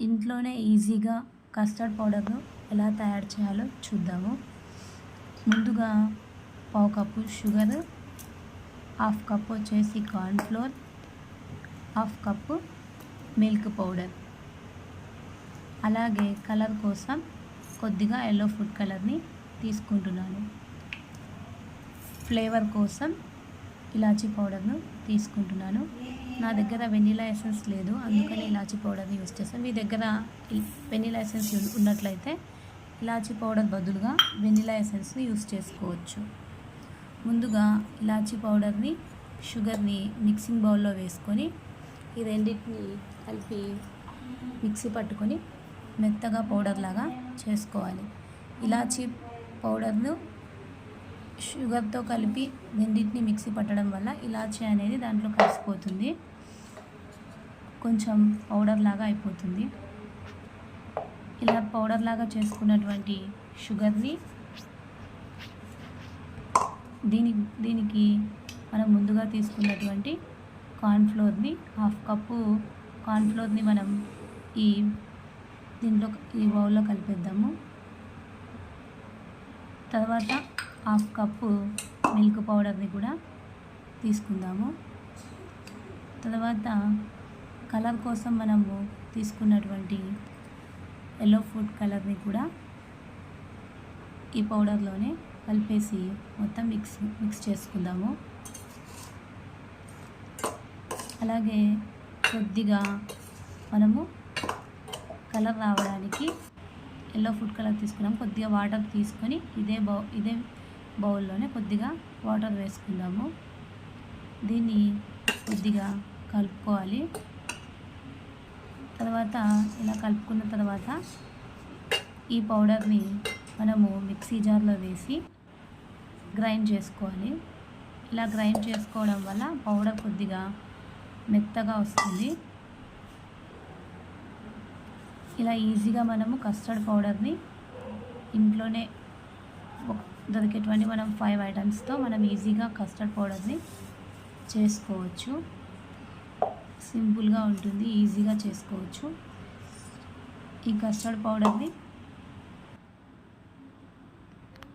ఇంట్లోనే ఈజీగా కస్టర్డ్ పౌడర్ను ఎలా తయారు చేయాలో చూద్దాము. ముందుగా పావు కప్పు షుగర్, హాఫ్ కప్ వచ్చేసి cornflour, half cup milk powder, అలాగే కలర్ కోసం కొద్దిగా యెల్లో ఫుడ్ కలర్ని తీసుకుంటున్నాను. ఫ్లేవర్ కోసం ఇలాచీ పౌడర్ను తీసుకుంటున్నాను. నా దగ్గర వెనిలా ఎసెన్స్ లేదు, అందుకని ఇలాచీ పౌడర్ని యూస్ చేస్తాను. మీ దగ్గర వెనిలా ఎసెన్స్ ఉన్నట్లయితే ఇలాచీ పౌడర్ బదులుగా వెనిలా ఎసెన్స్ని యూస్ చేసుకోవచ్చు. ముందుగా ఇలాచీ పౌడర్ని, షుగర్ని మిక్సింగ్ బౌల్లో వేసుకొని ఈ రెండింటిని కలిపి మిక్సీ పట్టుకొని మెత్తగా పౌడర్ లాగా చేసుకోవాలి. ఇలాచీ పౌడర్ను షుగర్తో కలిపి రెండింటిని మిక్సీ పట్టడం వల్ల ఇలాచీ అనేది దాంట్లో కలిసిపోతుంది, కొంచెం పౌడర్ లాగా అయిపోతుంది. ఇలా పౌడర్ లాగా చేసుకున్నటువంటి షుగర్ని దీనికి మనం ముందుగా తీసుకున్నటువంటి కార్న్‌ఫ్లోర్ని, హాఫ్ కప్పు కార్న్‌ఫ్లోర్ని మనం ఈ బౌల్లో కలిపేద్దాము. తర్వాత హాఫ్ కప్పు మిల్క్ పౌడర్ని కూడా తీసుకుందాము. తర్వాత కలర్ కోసం మనము తీసుకున్నటువంటి యెల్లో ఫుడ్ కలర్ని కూడా ఈ పౌడర్లోనే కలిపేసి మొత్తం మిక్స్ చేసుకుందాము. అలాగే కొద్దిగా మనము కలర్ రావడానికి యెల్లో ఫుడ్ కలర్ తీసుకున్నాము. కొద్దిగా వాటర్ తీసుకొని ఇదే బౌల్లోనే కొద్దిగా వాటర్ వేసుకుందాము. దీన్ని కొద్దిగా కలుపుకోవాలి. తర్వాత ఇలా కలుపుకున్న తర్వాత ఈ పౌడర్ని మనము మిక్సీ జార్లో వేసి గ్రైండ్ చేసుకోవాలి. ఇలా గ్రైండ్ చేసుకోవడం వల్ల పౌడర్ కొద్దిగా మెత్తగా వస్తుంది. ఇలా ఈజీగా మనము కస్టర్డ్ పౌడర్ని ఇంట్లోనే దొరికేటువంటి మనం 5 ఐటమ్స్తో మనం ఈజీగా కస్టర్డ్ పౌడర్ని చేసుకోవచ్చు. సింపుల్గా ఉంటుంది, ఈజీగా చేసుకోవచ్చు. ఈ కస్టర్డ్ పౌడర్ని